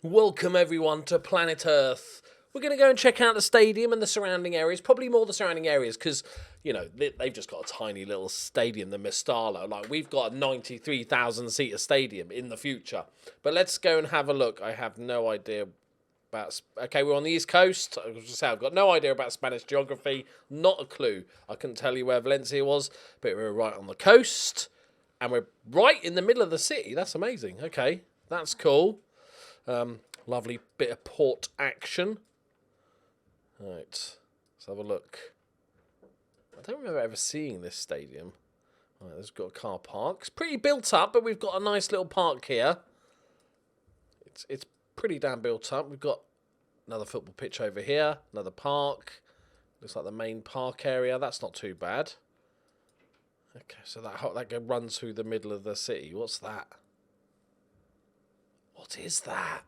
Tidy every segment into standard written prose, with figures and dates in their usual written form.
Welcome everyone to planet Earth. We're going to go and check out the stadium and the surrounding areas, probably more the surrounding areas because, you know, they've just got a tiny little stadium, the Mestalla. Like, we've got a 93,000 seater stadium in the future. But let's go and have a look. I have no idea about... Okay, we're on the East Coast. I was just saying, I've got no idea about Spanish geography. Not a clue. I couldn't tell you where Valencia was, but we're right on the coast. And we're right in the middle of the city. That's amazing. Okay, that's cool. Lovely bit of port action. Right, let's have a look. I don't remember ever seeing this stadium. Right, there's got a car park. It's pretty built up, but we've got a nice little park here. It's pretty damn built up. We've got another football pitch over here, another park. Looks like the main park area. That's not too bad. Okay, so that runs through the middle of the city. What's that? What is that?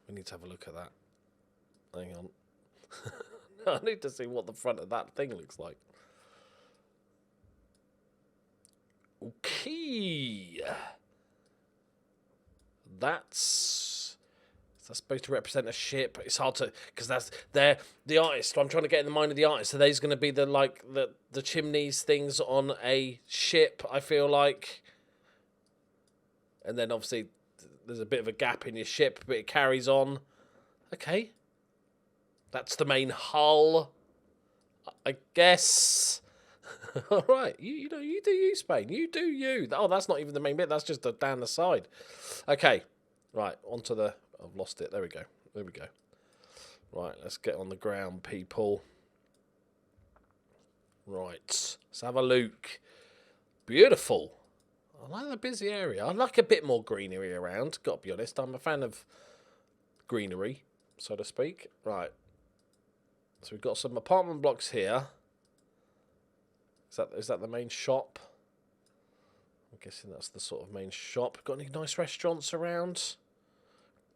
We need to have a look at that. Hang on. I need to see what the front of that thing looks like. Okay. That's supposed to represent a ship. It's hard to, because they're the artist. I'm trying to get in the mind of the artist. So these going to be the chimneys things on a ship, I feel like. And then obviously there's a bit of a gap in your ship, but it carries on. Okay. That's the main hull, I guess. All right. You do you, Spain. You do you. Oh, that's not even the main bit. That's just down the side. Okay. Right. Onto the... I've lost it. There we go. There we go. Right. Let's get on the ground, people. Right. Let's have a look. Beautiful. I like the busy area. I like a bit more greenery around, got to be honest. I'm a fan of greenery, so to speak. Right. So we've got some apartment blocks here. Is that the main shop? I'm guessing that's the sort of main shop. Got any nice restaurants around?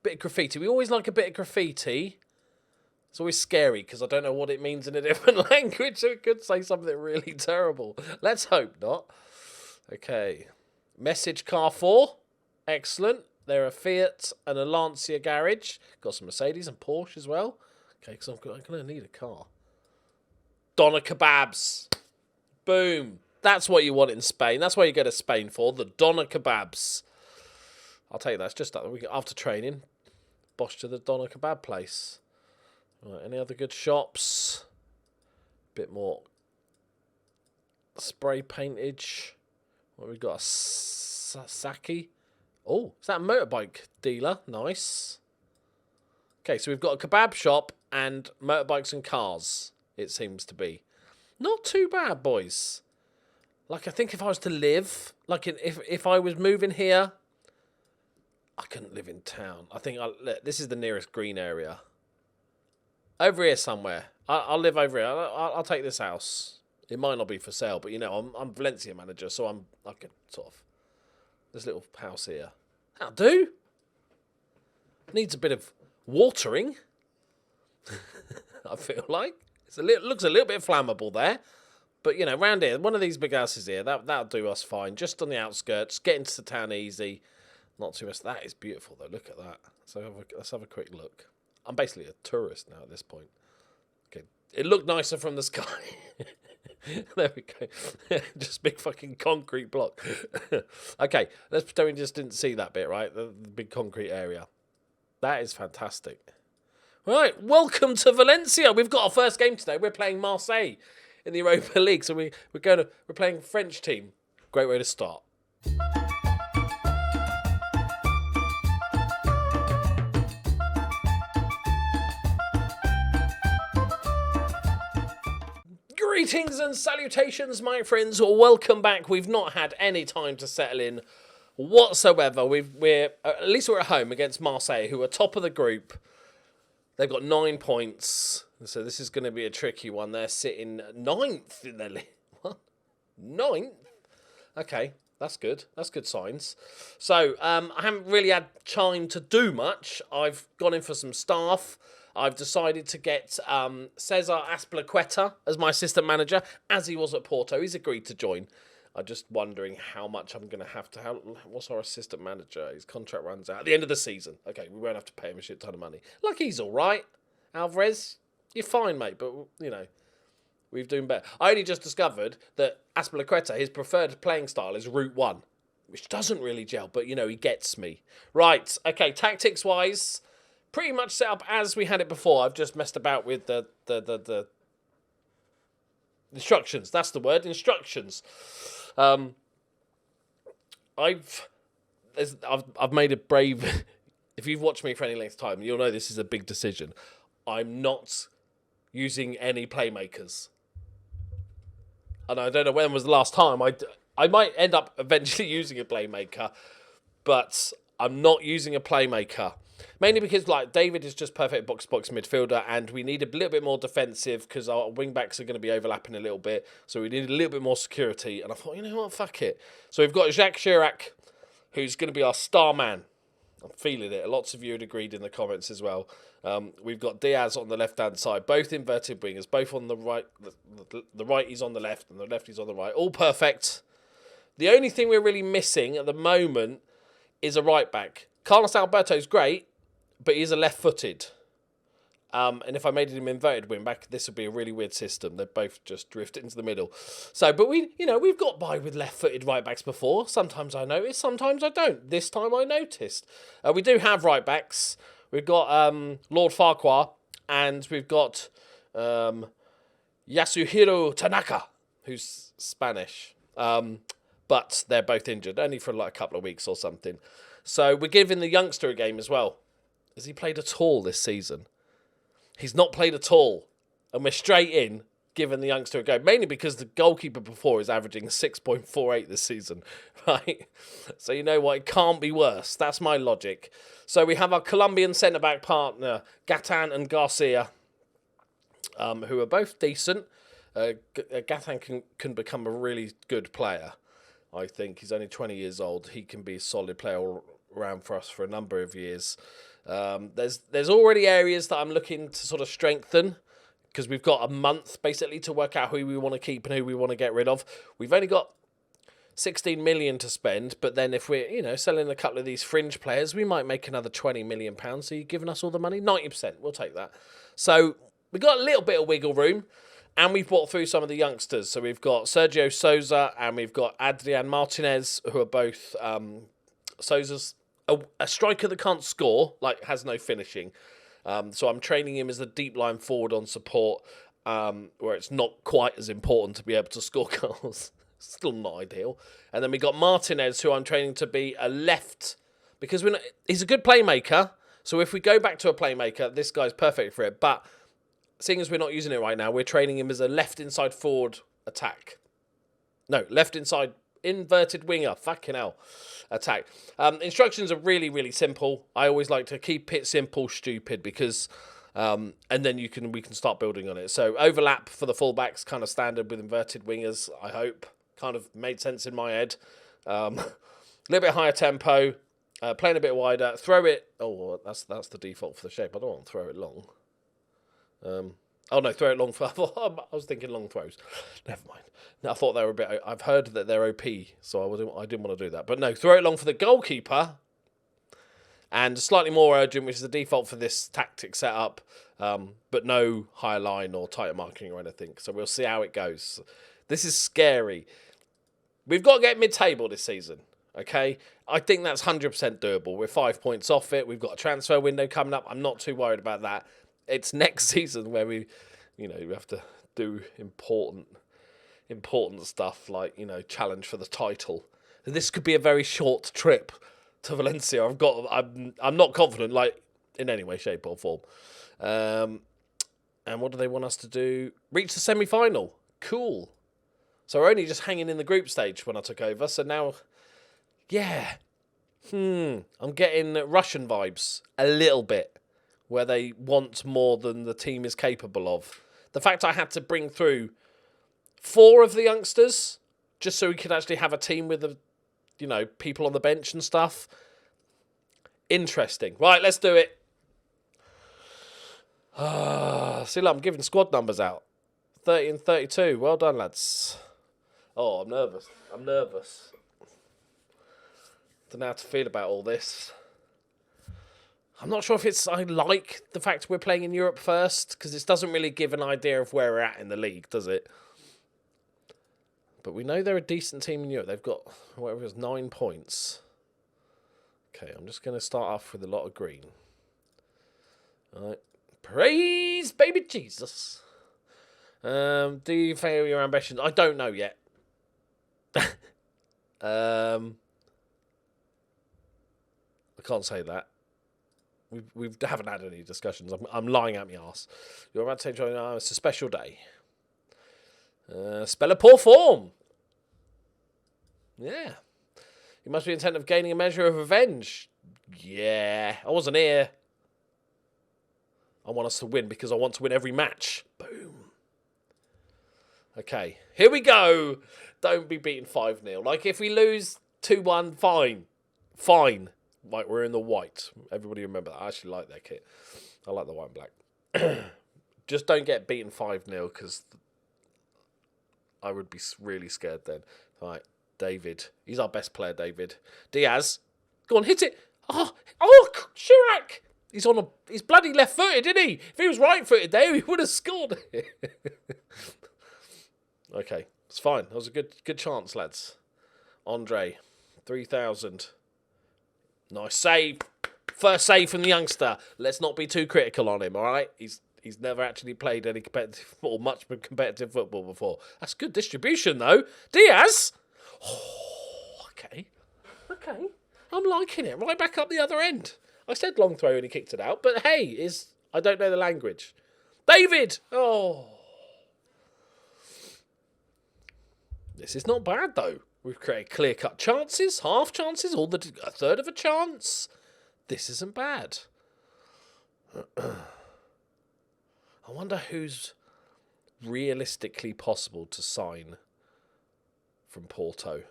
Bit of graffiti. We always like a bit of graffiti. It's always scary because I don't know what it means in a different language, so it could say something really terrible. Let's hope not. Okay. Message car 4. Excellent. There are Fiat and a Lancia garage. Got some Mercedes and Porsche as well. Okay, because I'm going to need a car. Doner kebabs. Boom. That's what you want in Spain. That's what you go to Spain for. The doner kebabs. I'll tell you that. It's just that. After training, bosh to the doner kebab place. Right, any other good shops? Bit more spray paintage. What we got? A Saki. Oh, is that a motorbike dealer? Nice. Okay, so we've got a kebab shop and motorbikes and cars, it seems to be. Not too bad, boys. Like, I think if I was to live, like if I was moving here, I couldn't live in town. I think this is the nearest green area. Over here somewhere. I'll live over here. I'll take this house. It might not be for sale, but you know, I'm Valencia manager, so I can sort of... This little house here. That'll do. Needs a bit of watering. I feel like. Looks a little bit flammable there. But, you know, round here, one of these big houses here, that'll do us fine. Just on the outskirts, get into the town easy. Not too much. That is beautiful, though. Look at that. So let's have a quick look. I'm basically a tourist now at this point. Okay. It looked nicer from the sky. There we go. Just big fucking concrete block. Okay, let's pretend we just didn't see that bit, right? The big concrete area. That is fantastic. Right, welcome to Valencia. We've got our first game today. We're playing Marseille in the Europa League, so we're playing French team. Great way to start. Greetings and salutations, my friends. Welcome back. We've not had any time to settle in whatsoever. At least we're at home against Marseille, who are top of the group. They've got 9 points, so this is going to be a tricky one. They're sitting 9th in their league. What? 9th? Okay, that's good. That's good signs. So I haven't really had time to do much. I've gone in for some staff. I've decided to get Cesar Azpilicueta as my assistant manager, as he was at Porto. He's agreed to join. I'm just wondering how much I'm going to have to... What's our assistant manager? His contract runs out at the end of the season. Okay, we won't have to pay him a shit ton of money. Like, he's all right. Alvarez, you're fine, mate, but, you know, we've done better. I only just discovered that Azpilicueta, his preferred playing style is Route 1, which doesn't really gel, but, you know, he gets me. Right, okay, tactics-wise, pretty much set up as we had it before. I've just messed about with the instructions. That's the word, instructions. I've made a brave... If you've watched me for any length of time, you'll know this is a big decision. I'm not using any playmakers. And I don't know when was the last time. I might end up eventually using a playmaker, but I'm not using a playmaker. Mainly because, like, David is just perfect box-to-box midfielder, and we need a little bit more defensive because our wing-backs are going to be overlapping a little bit. So we need a little bit more security. And I thought, you know what, fuck it. So we've got Jacques Chirac, who's going to be our star man. I'm feeling it. Lots of you had agreed in the comments as well. We've got Diaz on the left-hand side, both inverted wingers, both on the right. The right is on the left, and the left is on the right. All perfect. The only thing we're really missing at the moment is a right-back. Carlos Alberto's great, but he's a left-footed. And if I made him inverted wing-back, this would be a really weird system. They both just drift into the middle. So, but we've got by with left-footed right-backs before. Sometimes I notice, sometimes I don't. This time I noticed. We do have right-backs. We've got Lord Farquhar, and we've got Yasuhiro Tanaka, who's Spanish. But they're both injured, only for like a couple of weeks or something. So we're giving the youngster a game as well. Has he played at all this season? He's not played at all. And we're straight in, giving the youngster a go. Mainly because the goalkeeper before is averaging 6.48 this season. Right? So you know what? It can't be worse. That's my logic. So we have our Colombian centre-back partner, Gatan and Garcia, who are both decent. Gatan can become a really good player, I think. He's only 20 years old. He can be a solid player all around for us for a number of years. There's already areas that I'm looking to sort of strengthen because we've got a month basically to work out who we want to keep and who we want to get rid of. We've only got 16 million to spend, but then if we're selling a couple of these fringe players, we might make another 20 million pounds. So you're giving us all the money, 90%. We'll take that. So we've got a little bit of wiggle room, and we've brought through some of the youngsters. So we've got Sergio Souza and we've got Adrian Martinez, who are both Souza's a striker that can't score, like has no finishing. So I'm training him as a deep line forward on support, where it's not quite as important to be able to score goals. Still not ideal. And then we got Martinez, who I'm training to be a left, because he's a good playmaker. So if we go back to a playmaker, this guy's perfect for it. But seeing as we're not using it right now, we're training him as a left inside forward attack. No, left inside inverted winger. Fucking hell. Attack. Instructions are really, really simple. I always like to keep it simple, stupid, because and then we can start building on it. So overlap for the fullbacks, kind of standard with inverted wingers, I hope. Kind of made sense in my head. A little bit higher tempo, playing a bit wider. Throw it. Oh, that's the default for the shape. I don't want to throw it long. Oh no, throw it long. I was thinking long throws. Never mind. No, I thought they were a bit. I've heard that they're OP, so I didn't want to do that. But no, throw it long for the goalkeeper. And slightly more urgent, which is the default for this tactic setup, but no higher line or tighter marking or anything. So we'll see how it goes. This is scary. We've got to get mid-table this season, okay? I think that's 100% doable. We're 5 points off it. We've got a transfer window coming up. I'm not too worried about that. It's next season where we have to do important stuff like, challenge for the title. This could be a very short trip to Valencia. I'm not confident, like, in any way, shape or form. And what do they want us to do? Reach the semi-final. Cool. So we're only just hanging in the group stage when I took over. So now, yeah. I'm getting Russian vibes a little bit, where they want more than the team is capable of. The fact I had to bring through 4 of the youngsters just so we could actually have a team with people on the bench and stuff. Interesting. Right, let's do it. See, look, I'm giving squad numbers out. 30 and 32. Well done, lads. Oh, I'm nervous. I'm nervous. Don't know how to feel about all this. I'm not sure if I like the fact we're playing in Europe first, because this doesn't really give an idea of where we're at in the league, does it? But we know they're a decent team in Europe. They've got, whatever it was, 9 points. Okay, I'm just going to start off with a lot of green. All right. Praise baby Jesus. Do you fail your ambitions? I don't know yet. I can't say that. We haven't had any discussions. I'm lying out my arse. You're about to say, it's a special day. Spell a poor form. Yeah. You must be intent of gaining a measure of revenge. Yeah. I wasn't here. I want us to win because I want to win every match. Boom. Okay. Here we go. Don't be beaten 5-0. Like, if we lose 2-1, fine. Fine. Like, we're in the white. Everybody remember that. I actually like that kit. I like the white and black. Just don't get beaten 5-0 because I would be really scared then. All right, David. He's our best player, David. Diaz. Go on, hit it. Oh, Chirac. He's bloody left-footed, isn't he? If he was right-footed there, he would have scored. Okay, it's fine. That was a good chance, lads. Andre, 3,000. Nice save. First save from the youngster. Let's not be too critical on him, all right? He's never actually played any competitive or much competitive football before. That's good distribution, though. Diaz. Oh, okay. I'm liking it. Right back up the other end. I said long throw and he kicked it out, but hey, I don't know the language. David. Oh. This is not bad, though. We've created clear-cut chances, half chances, a third of a chance. This isn't bad. I wonder who's realistically possible to sign from Porto.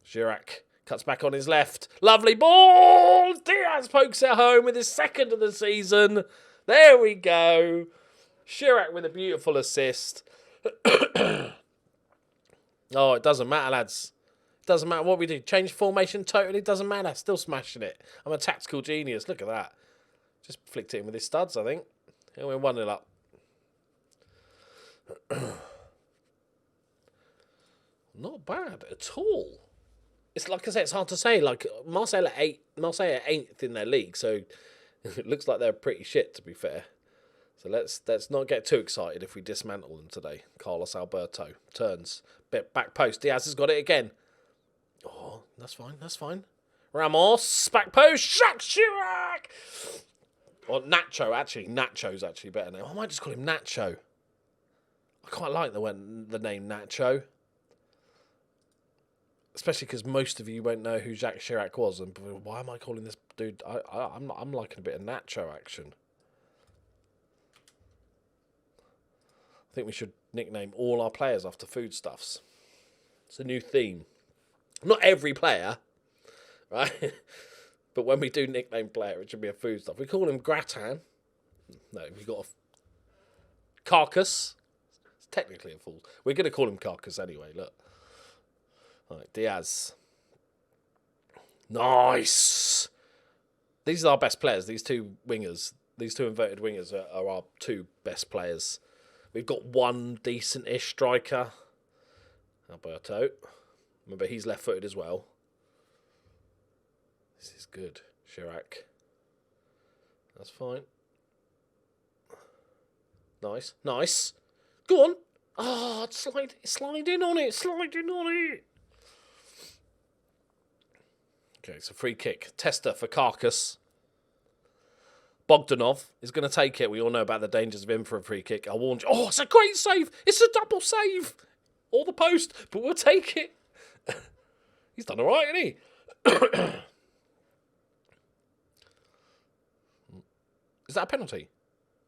Chirac cuts back on his left. Lovely ball! Diaz pokes it home with his second of the season. There we go. Chirac with a beautiful assist. Oh, it doesn't matter, lads. Doesn't matter what we do. Change formation totally. Doesn't matter. Still smashing it. I'm a tactical genius. Look at that. Just flicked it in with his studs, I think. And we're 1-0 up. Not bad at all. It's like I say, it's hard to say. Like, Marseille are 8th in their league, so it looks like they're pretty shit, to be fair. So let's not get too excited if we dismantle them today. Carlos Alberto turns. Back post. Diaz has got it again. Oh, that's fine. Ramos, back post, Chirac! Or Nacho, actually. Nacho's actually better now. I might just call him Nacho. I quite like the name Nacho. Especially because most of you won't know who Jacques Chirac was. And why am I calling this dude? I'm liking a bit of Nacho action. I think we should nickname all our players after foodstuffs. It's a new theme. Not every player, right? But when we do nickname player, it should be a foodstuff. We call him Gratin. No, we've got a Carcass. It's technically a fool. We're going to call him Carcass anyway, look. All right, Diaz. Nice! These are our best players, these two wingers. These two inverted wingers are our two best players. We've got one decent-ish striker. Alberto. Remember, he's left-footed as well. This is good. Chirac. That's fine. Nice. Go on. Oh, slide in on it. Okay, so free kick. Tester for Carcass. Bogdanov is going to take it. We all know about the dangers of him for a free kick. I warned you. Oh, it's a great save. It's a double save. Or the post, but we'll take it. He's done all right, hasn't he? Is that a penalty?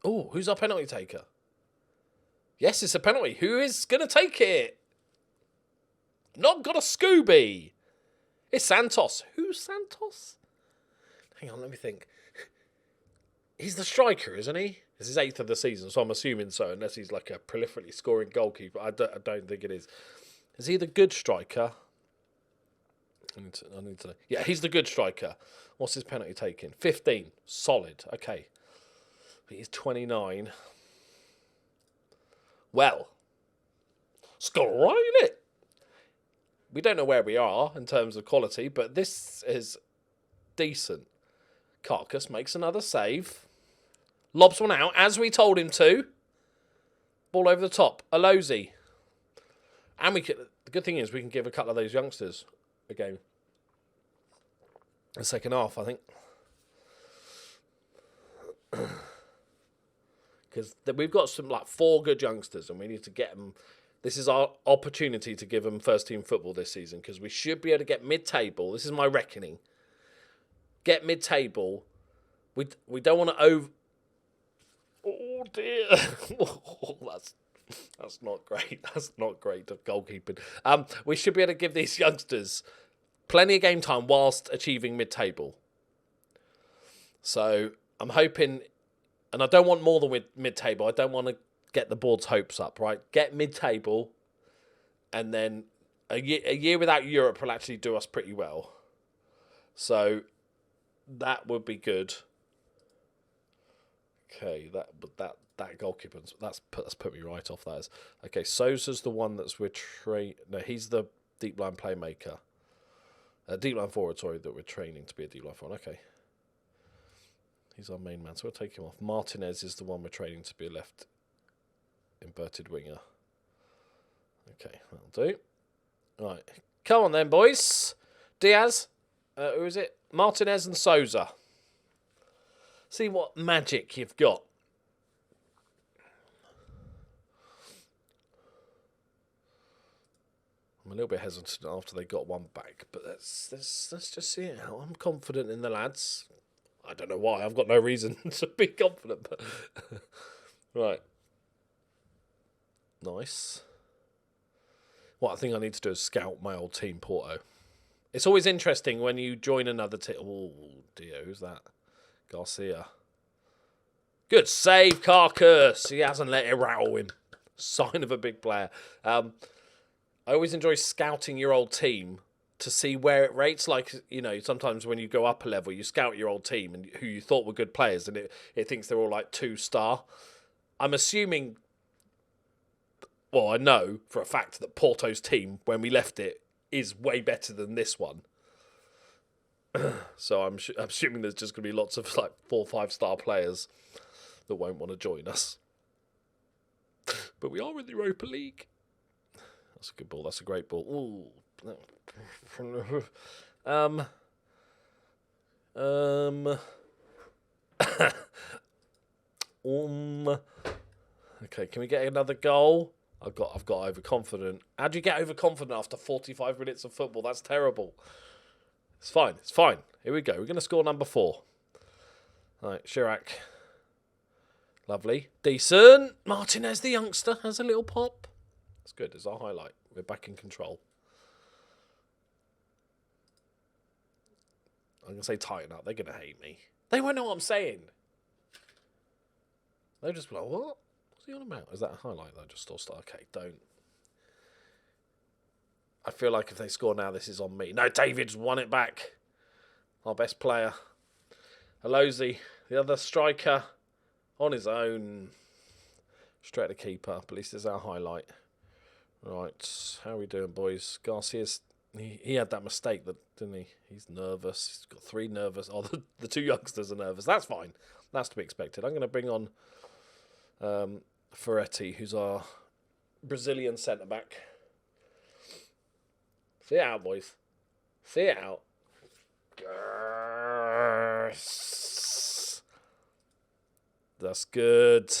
Oh, who's our penalty taker? Yes, it's a penalty. Who is going to take it? Not got a Scooby. It's Santos. Who's Santos? Hang on, let me think. He's the striker, isn't he? This is 8th of the season, so I'm assuming so, unless he's like a prolifically scoring goalkeeper. I don't think it is. Is he the good striker? I need to know. Yeah, he's the good striker. What's his penalty taking? 15. Solid. Okay. But he's 29. Well, it's got all right, isn't it? We don't know where we are in terms of quality, but this is decent. Carcass makes another save. Lobs one out, as we told him to. Ball over the top. Alozi. And the good thing is we can give a couple of those youngsters a game. The second half, I think. Because we've got some 4 good youngsters and we need to get them. This is our opportunity to give them first team football this season because we should be able to get mid-table. This is my reckoning. Get mid-table. We don't want to over... Oh, dear. That's not great. That's not great of goalkeeping. We should be able to give these youngsters plenty of game time whilst achieving mid-table. So I'm hoping... And I don't want more than mid-table. I don't want to get the board's hopes up, right? Get mid-table, and then a year without Europe will actually do us pretty well. So that would be good. Okay, that goalkeeper, that's put me right off. That is okay. Sosa's the one that's No, he's the deep line playmaker. Deep line forward, sorry, that we're training to be a deep line forward. Okay. He's our main man, so we'll take him off. Martinez is the one we're training to be a left inverted winger. Okay, that'll do. Right, come on then, boys. Diaz, who is it? Martinez and Souza. See what magic you've got. I'm a little bit hesitant after they got one back, but let's just see it out. I'm confident in the lads. I don't know why. I've got no reason to be confident. But right. Nice. What I think I need to do is scout my old team, Porto. It's always interesting when you join another team. Oh, dear. Who's that? Garcia. Good save, Carcass. He hasn't let it rattle him. Sign of a big player. I always enjoy scouting your old team to see where it rates. Like, you know, sometimes when you go up a level, you scout your old team and who you thought were good players, and it thinks they're all like 2-star. I'm assuming, well, I know for a fact that Porto's team, when we left it, is way better than this one. So I'm assuming there's just going to be lots of like 4 or 5-star players that won't want to join us. But we are in the Europa League. That's a good ball. That's a great ball. Ooh. Okay, can we get another goal? I've got overconfident. How do you get overconfident after 45 minutes of football? That's terrible. It's fine. It's fine. Here we go. We're going to score number 4. All right, Chirac. Lovely. Decent. Martinez, the youngster, has a little pop. That's good. It's our highlight. We're back in control. I'm going to say tighten up. They're going to hate me. They won't know what I'm saying. They'll just be like, what? What's he on about? Is that a highlight that I just saw? Okay, don't. I feel like if they score now, this is on me. No, David's won it back. Our best player. Alozi, the other striker, on his own. Straight to keeper. But at least there's our highlight. Right, how are we doing, boys? Garcia's... He had that mistake, didn't he? He's nervous. He's got 3 nervous. Oh, the 2 youngsters are nervous. That's fine. That's to be expected. I'm going to bring on Ferretti, who's our Brazilian centre-back. See it out, boys. See it out. That's good.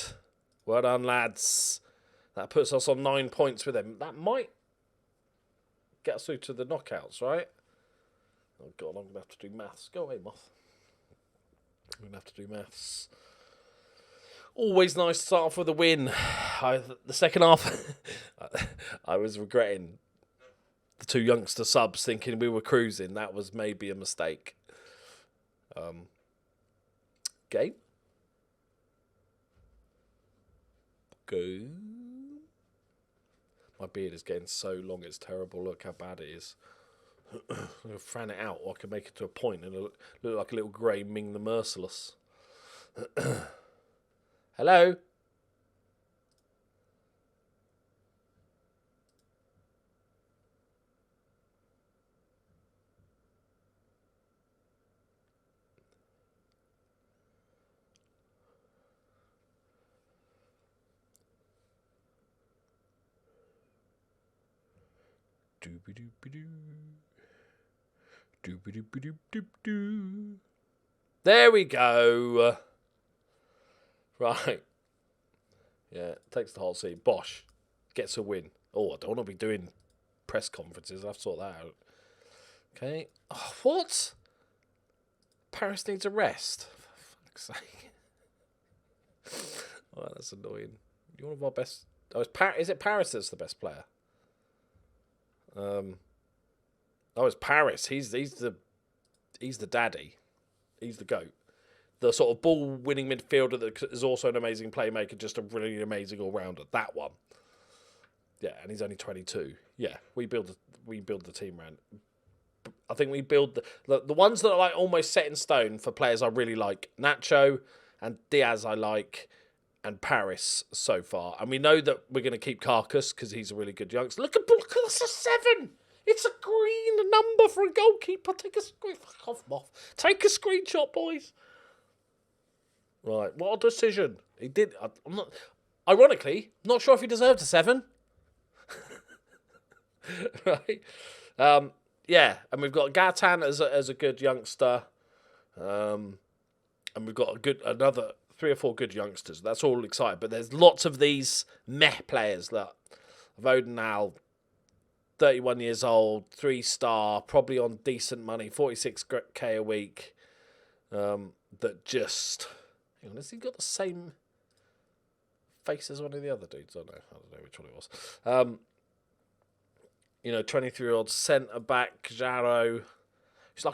Well done, lads. That puts us on 9 points with them. That might get us through to the knockouts, right? Oh, God, I'm going to have to do maths. Go away, Moth. I'm going to have to do maths. Always nice to start off with a win. The second half, I was regretting the 2 youngster subs, thinking we were cruising. That was maybe a mistake. Game. Go. My beard is getting so long, it's terrible. Look how bad it is. I'm going to fan it out, or I can make it to a point and it'll look like a little grey Ming the Merciless. Hello? There we go. Right. Yeah, takes the hot seat. Bosch gets a win. Oh, I don't want to be doing press conferences. I've sorted that out. Okay. Oh, what? Paris needs a rest. For fuck's sake. Oh, that's annoying. You're one of our best. Oh, is it Paris that's the best player? Oh, it's Paris. He's the daddy. He's the GOAT. The sort of ball-winning midfielder that is also an amazing playmaker, just a really amazing all-rounder. That one. Yeah, and he's only 22. Yeah, we build the team around. I think we build the ones that are like almost set in stone for players I really like. Nacho and Diaz I like, and Paris so far. And we know that we're going to keep Carcass because he's a really good youngster. Look at that's a 7. It's a green number for a goalkeeper. Take a screenshot, boys. Right, what a decision. He did. I'm not. Ironically, not sure if he deserved a 7. Right. Yeah, and we've got Gatan as a good youngster, and we've got another 3 or 4 good youngsters. That's all exciting. But there's lots of these meh players that Vodenal, 31 years old, 3-star, probably on decent money, 46k a week. That just, hang on, has he got the same face as one of the other dudes? I don't know which one it was. 23-year-old centre back Jaro.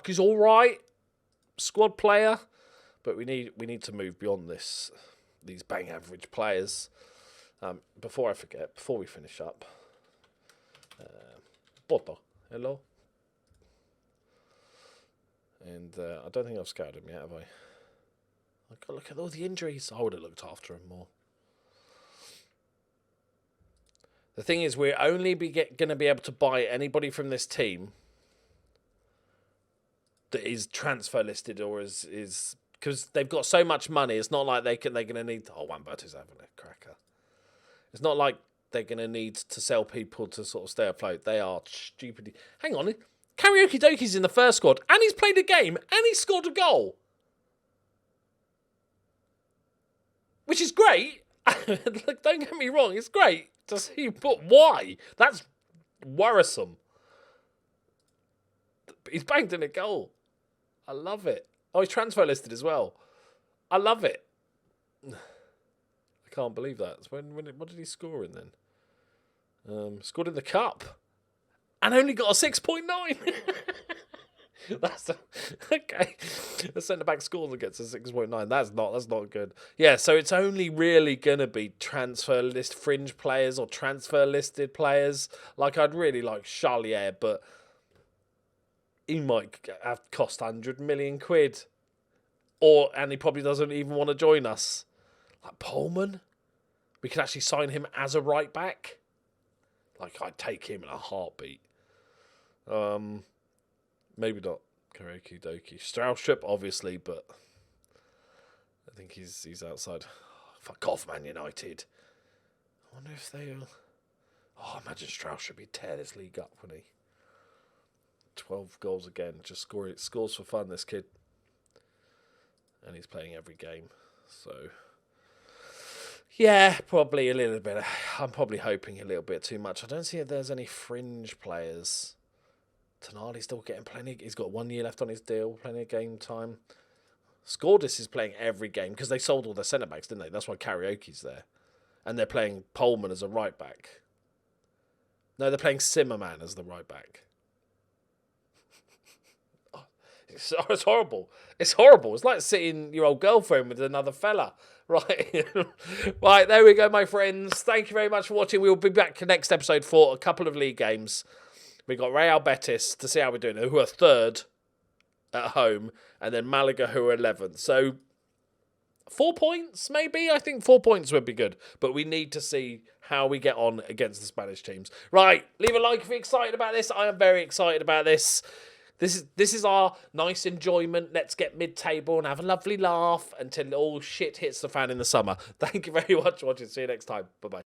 He's all right, squad player, but we need to move beyond these bang average players. Before I forget, before we finish up, Boto, hello. And I don't think I've scouted him yet, have I? I've got to look at all the injuries. I would have looked after him more. The thing is, we're only going to be able to buy anybody from this team that is transfer listed or is because they've got so much money. It's not like they're going to need. Oh, Wamberto's having a cracker. It's not like they're going to need to sell people to sort of stay afloat. They are stupidly. Hang on, Karaoke Doki's in the first squad, and he's played a game, and he scored a goal, which is great. Like, don't get me wrong, it's great to see, but why? That's worrisome. He's banged in a goal. I love it. Oh, he's transfer listed as well. I love it. I can't believe that. What did he score in then? Scored in the cup. And only got a 6.9. Okay. The centre-back scores and gets a 6.9. That's not good. Yeah, so it's only really going to be transfer list fringe players or transfer listed players. Like, I'd really like Charlier, but he might have cost 100 million quid. And he probably doesn't even want to join us. Like Pullman, we could actually sign him as a right back. Like, I'd take him in a heartbeat. Maybe not Karaoke Doki. Straustrup, obviously, but I think he's outside. Fuck off, Man United. I wonder if they'll. Oh, imagine Straustrup, he'd tear this league up, wouldn't he? 12 goals again. Just scores for fun, this kid. And he's playing every game. So, yeah, probably a little bit. I'm probably hoping a little bit too much. I don't see if there's any fringe players. Tonali's still getting plenty. He's got 1 year left on his deal, plenty of game time. Scordis is playing every game because they sold all their centre-backs, didn't they? That's why Karaoke's there. And they're playing Pullman as a right-back. No, they're playing Zimmerman as the right-back. Oh, It's horrible. It's horrible. It's like sitting your old girlfriend with another fella. Right. Right, there we go, my friends. Thank you very much for watching. We'll be back next episode for a couple of league games. We got Real Betis to see how we're doing, who are third at home, and then Malaga, who are 11th. So 4 points, maybe? I think 4 points would be good. But we need to see how we get on against the Spanish teams. Right, leave a like if you're excited about this. I am very excited about this. This is our nice enjoyment. Let's get mid-table and have a lovely laugh until all shit hits the fan in the summer. Thank you very much for watching. See you next time. Bye-bye.